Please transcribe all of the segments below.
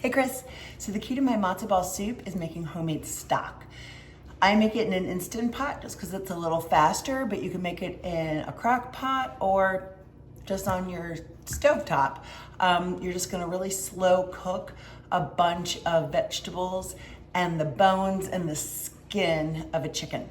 Hey Chris, so the key to my matzo ball soup is making homemade stock. I make it in an Instant Pot just because it's a little faster, but you can make it in a crock pot or just on your stovetop. You're just gonna really slow cook a bunch of vegetables and the bones and the skin of a chicken.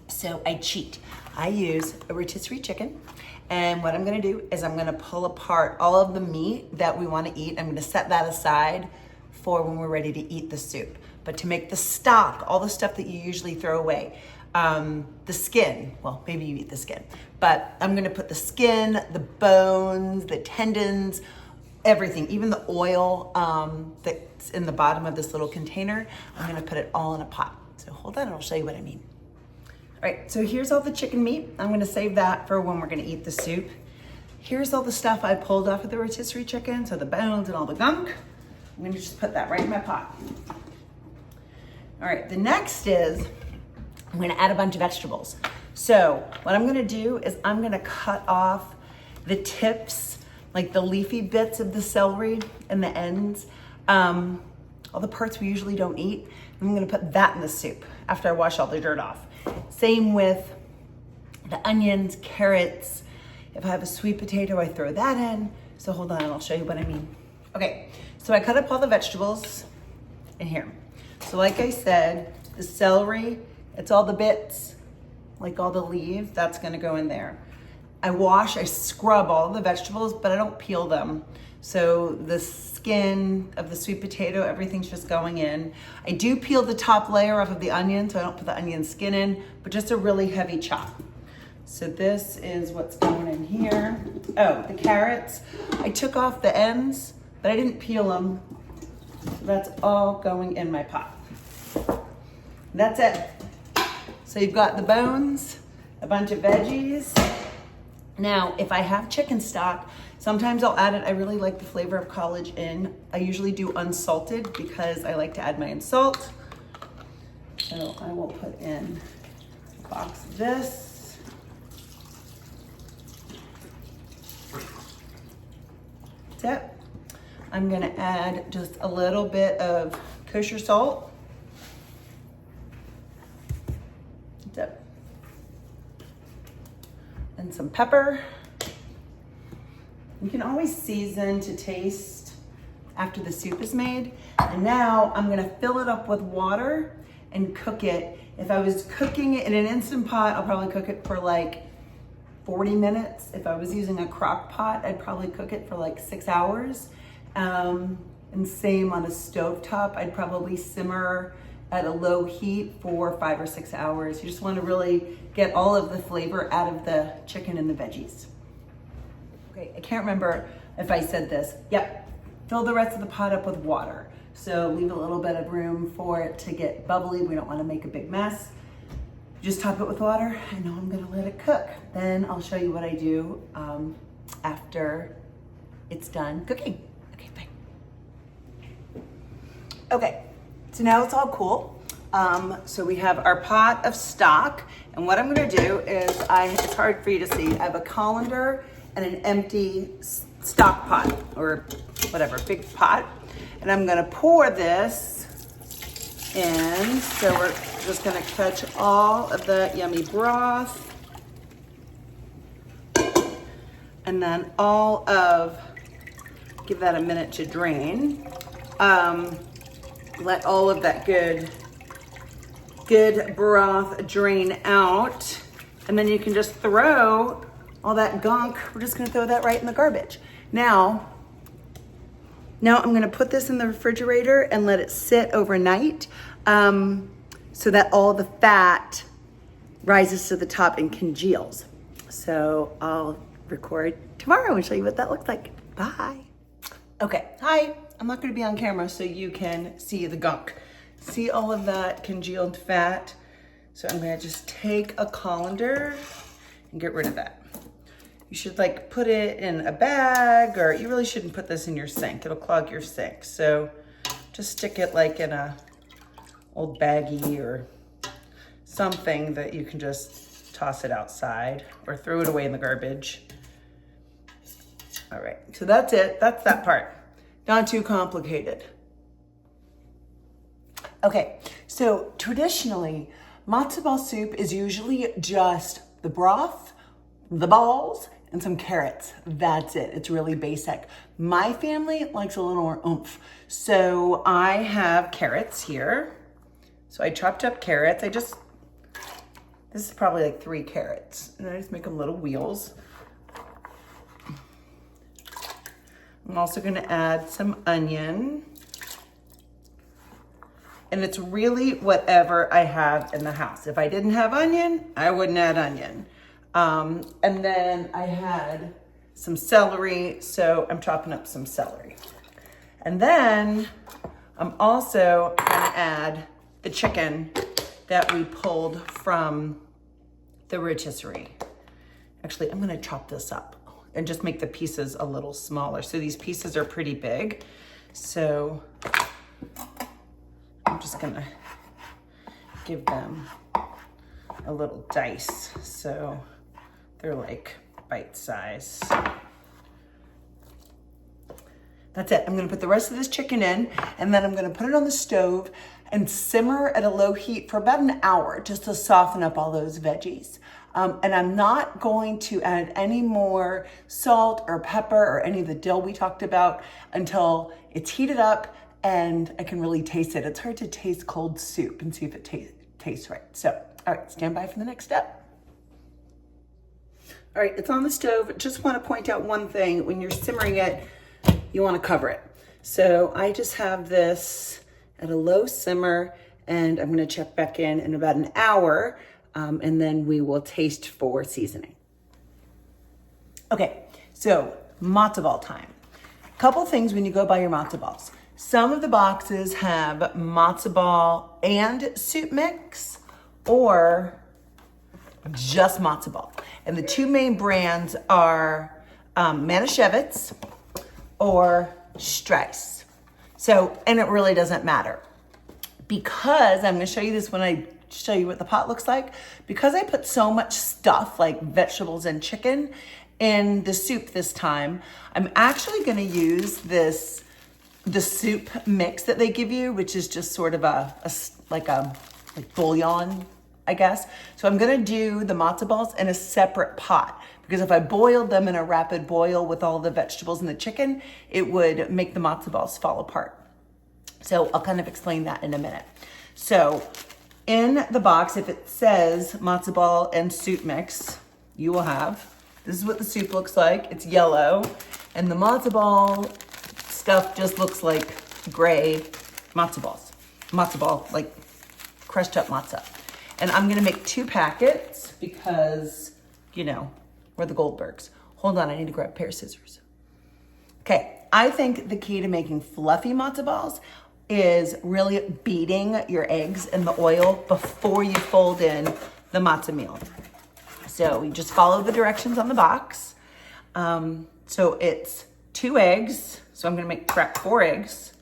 So I cheat. I use a rotisserie chicken. And what I'm gonna do is I'm gonna pull apart all of the meat that we wanna eat. I'm gonna set that aside for when we're ready to eat the soup. But to make the stock, all the stuff that you usually throw away, the skin, well, maybe you eat the skin, but I'm gonna put the skin, the bones, the tendons, everything, even the oil that's in the bottom of this little container, I'm gonna put it all in a pot. So hold on, and I'll show you what I mean. All right, so here's all the chicken meat. I'm gonna save that for when we're gonna eat the soup. Here's all the stuff I pulled off of the rotisserie chicken, so the bones and all the gunk. I'm gonna just put that right in my pot. All right, the next is I'm gonna add a bunch of vegetables. So what I'm gonna do is I'm gonna cut off the tips, like the leafy bits of the celery and the ends, all the parts we usually don't eat. I'm gonna put that in the soup after I wash all the dirt off. Same with the onions, carrots. If I have a sweet potato, I throw that in. So hold on, I'll show you what I mean. Okay, so I cut up all the vegetables in here. So like I said, the celery, it's all the bits, like all the leaves, that's gonna go in there. I scrub all the vegetables, but I don't peel them. So the skin of the sweet potato, everything's just going in. I do peel the top layer off of the onion, so I don't put the onion skin in, but just a really heavy chop. So this is what's going in here. Oh, the carrots, I took off the ends, but I didn't peel them. So that's all going in my pot. That's it. So you've got the bones, a bunch of veggies. Now, if I have chicken stock, sometimes I'll add it. I really like the flavor of College Inn. I usually do unsalted because I like to add my own salt. So I will put in a box of this. That's it. I'm gonna add just a little bit of kosher salt. That's it. And some pepper. You can always season to taste after the soup is made. And now I'm gonna fill it up with water and cook it. If I was cooking it in an Instant Pot, I'll probably cook it for like 40 minutes. If I was using a crock pot, I'd probably cook it for like 6 hours. And same on a stovetop, I'd probably simmer at a low heat for 5 or 6 hours. You just wanna really get all of the flavor out of the chicken and the veggies. Okay, I can't remember if I said this. Yep, fill the rest of the pot up with water. So leave a little bit of room for it to get bubbly. We don't wanna make a big mess. Just top it with water, and now I'm gonna let it cook. Then I'll show you what I do after it's done cooking. Okay, bye. Okay, so now it's all cool. So we have our pot of stock, and what I'm gonna do is, it's hard for you to see, I have a colander and an empty stock pot, or whatever, big pot. And I'm gonna pour this in. So we're just gonna catch all of the yummy broth. And then give that a minute to drain. Let all of that good broth drain out. And then you can just throw all that gunk. We're just gonna throw that right in the garbage. Now I'm gonna put this in the refrigerator and let it sit overnight so that all the fat rises to the top and congeals. So I'll record tomorrow and show you what that looks like. Bye. Okay, hi. I'm not gonna be on camera so you can see the gunk. See all of that congealed fat? So I'm gonna just take a colander and get rid of that. You should like put it in a bag, or you really shouldn't put this in your sink. It'll clog your sink. So just stick it like in a old baggie or something that you can just toss it outside or throw it away in the garbage. All right, so that's it. That's that part. Not too complicated. Okay, so traditionally, matzo ball soup is usually just the broth, the balls, and some carrots. That's it. It's really basic. My family likes a little more oomph. So I have carrots here. So I chopped up carrots. This is probably like 3 carrots. And I just make them little wheels. I'm also gonna add some onion. And it's really whatever I have in the house. If I didn't have onion, I wouldn't add onion. And then I had some celery, so I'm chopping up some celery. And then I'm also gonna add the chicken that we pulled from the rotisserie. Actually, I'm gonna chop this up and just make the pieces a little smaller. So these pieces are pretty big. So I'm just gonna give them a little dice so they're like bite size. That's it. I'm gonna put the rest of this chicken in and then I'm gonna put it on the stove and simmer at a low heat for about an hour just to soften up all those veggies. And I'm not going to add any more salt or pepper or any of the dill we talked about until it's heated up and I can really taste it. It's hard to taste cold soup and see if it tastes right. So, all right, stand by for the next step. All right, it's on the stove. Just want to point out one thing. When you're simmering it, you want to cover it. So I just have this at a low simmer and I'm going to check back in about an hour and then we will taste for seasoning. Okay, so matzo ball time. Couple things when you go buy your matzo balls. Some of the boxes have matzo ball and soup mix or just matzo ball. And the 2 main brands are Manischewitz or Streis. So, and it really doesn't matter because I'm gonna show you this when I show you what the pot looks like. Because I put so much stuff like vegetables and chicken in the soup this time, I'm actually gonna use the soup mix that they give you, which is just sort of like bouillon, I guess. So I'm gonna do the matzo balls in a separate pot because if I boiled them in a rapid boil with all the vegetables and the chicken, it would make the matzo balls fall apart. So I'll kind of explain that in a minute. So in the box, if it says matzo ball and soup mix, you will have, this is what the soup looks like. It's yellow and the matzo ball stuff just looks like gray matzo balls. Matzo ball, like crushed up matzo. And I'm gonna make 2 packets because, you know, we're the Goldbergs. Hold on, I need to grab a pair of scissors. Okay, I think the key to making fluffy matzo balls is really beating your eggs in the oil before you fold in the matzo meal. So you just follow the directions on the box. So it's 2 eggs. So I'm gonna crack 4 eggs.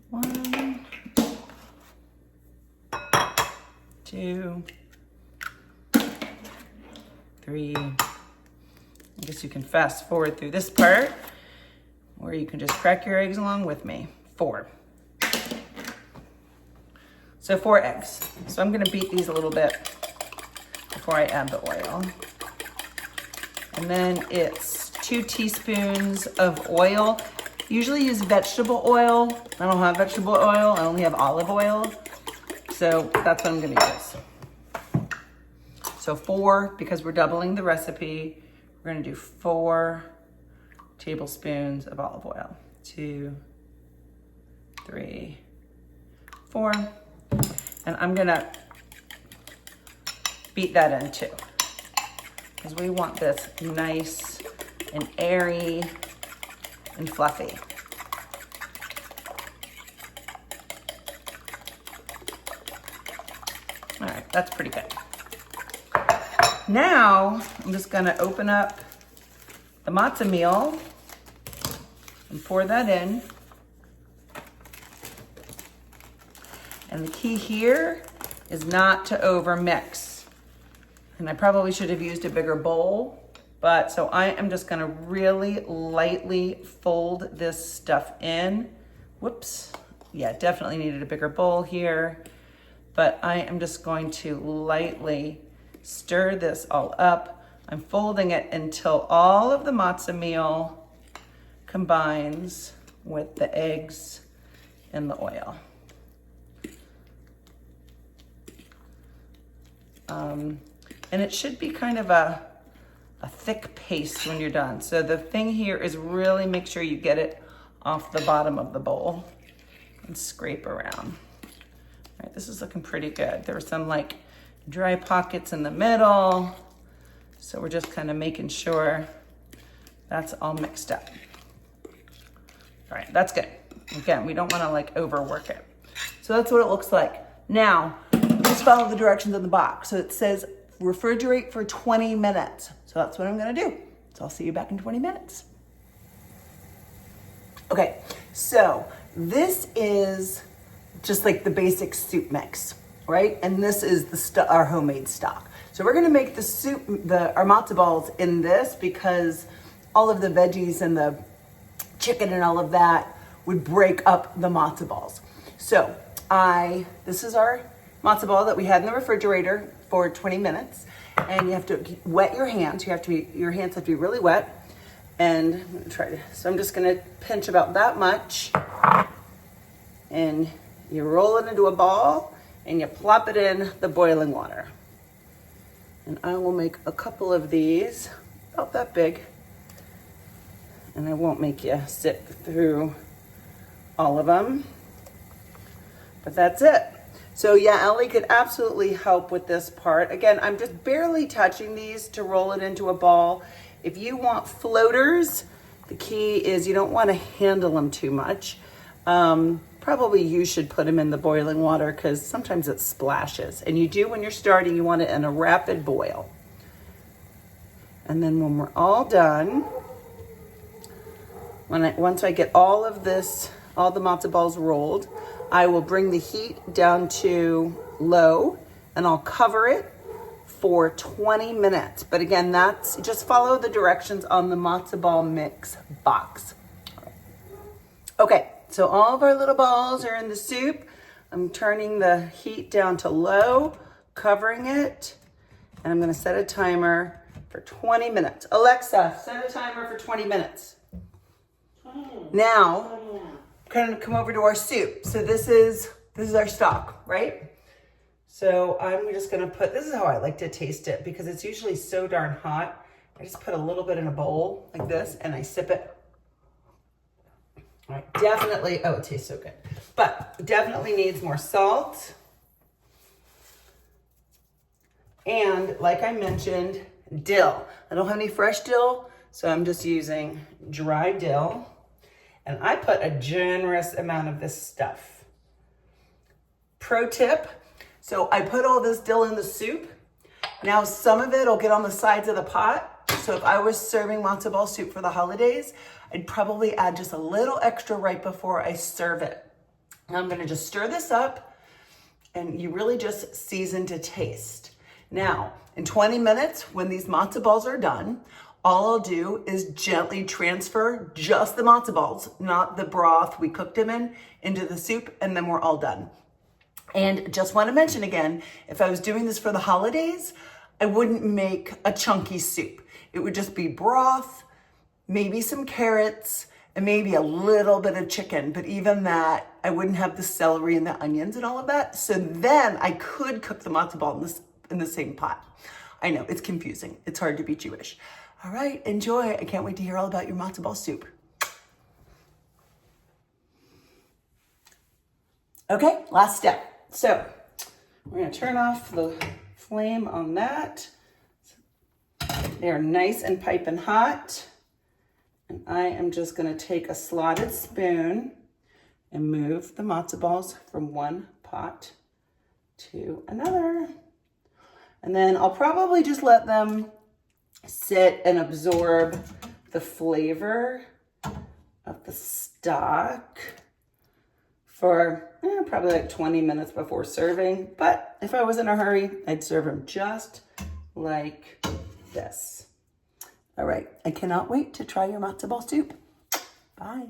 1, 2, 3. I guess you can fast forward through this part, or you can just crack your eggs along with me. 4. So 4 eggs. So I'm gonna beat these a little bit before I add the oil. And then it's 2 teaspoons of oil. Usually use vegetable oil. I don't have vegetable oil, I only have olive oil. So that's what I'm gonna use. So 4, because we're doubling the recipe, we're gonna do 4 tablespoons of olive oil. 2, 3, 4. And I'm gonna beat that in too, because we want this nice and airy and fluffy. All right, that's pretty good. Now, I'm just gonna open up the matzo meal and pour that in. And the key here is not to over mix. And I probably should have used a bigger bowl, but so I am just gonna really lightly fold this stuff in. Whoops, yeah, definitely needed a bigger bowl here, but I am just going to lightly stir this all up. I'm folding it until all of the matzo meal combines with the eggs and the oil. And it should be kind of a thick paste when you're done. So the thing here is really make sure you get it off the bottom of the bowl and scrape around. All right, this is looking pretty good. There were some like dry pockets in the middle. So we're just kind of making sure that's all mixed up. All right, that's good. Again, we don't want to like overwork it. So that's what it looks like. Now, just follow the directions in the box. So it says refrigerate for 20 minutes. So that's what I'm gonna do. So I'll see you back in 20 minutes. Okay, so this is just like the basic soup mix, right? And this is our homemade stock. So we're gonna make the soup, our matzo balls in this because all of the veggies and the chicken and all of that would break up the matzo balls. So this is our matzo ball that we had in the refrigerator for 20 minutes. And you have to wet your hands. Your hands have to be really wet. And I'm gonna try to, so I'm just gonna pinch about that much. And you roll it into a ball and you plop it in the boiling water. And I will make a couple of these, about that big. And I won't make you sit through all of them, but that's it. So yeah, Ellie could absolutely help with this part. Again, I'm just barely touching these to roll it into a ball. If you want floaters, the key is you don't want to handle them too much. Probably you should put them in the boiling water because sometimes it splashes. And you do when you're starting, you want it in a rapid boil. And then when we're all done, once I get all of this, all the matzo balls rolled, I will bring the heat down to low and I'll cover it for 20 minutes. But again, that's just follow the directions on the matzo ball mix box. Okay, so all of our little balls are in the soup. I'm turning the heat down to low, covering it, and I'm gonna set a timer for 20 minutes. Alexa, set a timer for 20 minutes. Now, kind of come over to our soup. So this is our stock, right? So I'm just gonna put, this is how I like to taste it because it's usually so darn hot. I just put a little bit in a bowl like this and I sip it. All right, definitely, oh, it tastes so good. But definitely needs more salt. And like I mentioned, dill. I don't have any fresh dill, so I'm just using dry dill. And I put a generous amount of this stuff. Pro tip, so I put all this dill in the soup. Now some of it will get on the sides of the pot. So if I was serving matzo ball soup for the holidays, I'd probably add just a little extra right before I serve it. Now I'm gonna just stir this up and you really just season to taste. Now, in 20 minutes, when these matzo balls are done, all I'll do is gently transfer just the matzo balls, not the broth we cooked them in, into the soup, and then we're all done. And just want to mention again, if I was doing this for the holidays, I wouldn't make a chunky soup. It would just be broth, maybe some carrots, and maybe a little bit of chicken. But even that, I wouldn't have the celery and the onions and all of that. So then I could cook the matzo ball in the same pot. I know, it's confusing. It's hard to be Jewish. All right, enjoy. I can't wait to hear all about your matzo ball soup. Okay, last step. So we're gonna turn off the flame on that. They're nice and piping hot. And I am just gonna take a slotted spoon and move the matzo balls from one pot to another. And then I'll probably just let them sit and absorb the flavor of the stock for probably like 20 minutes before serving. But if I was in a hurry, I'd serve them just like this. All right, I cannot wait to try your matzo ball soup. Bye.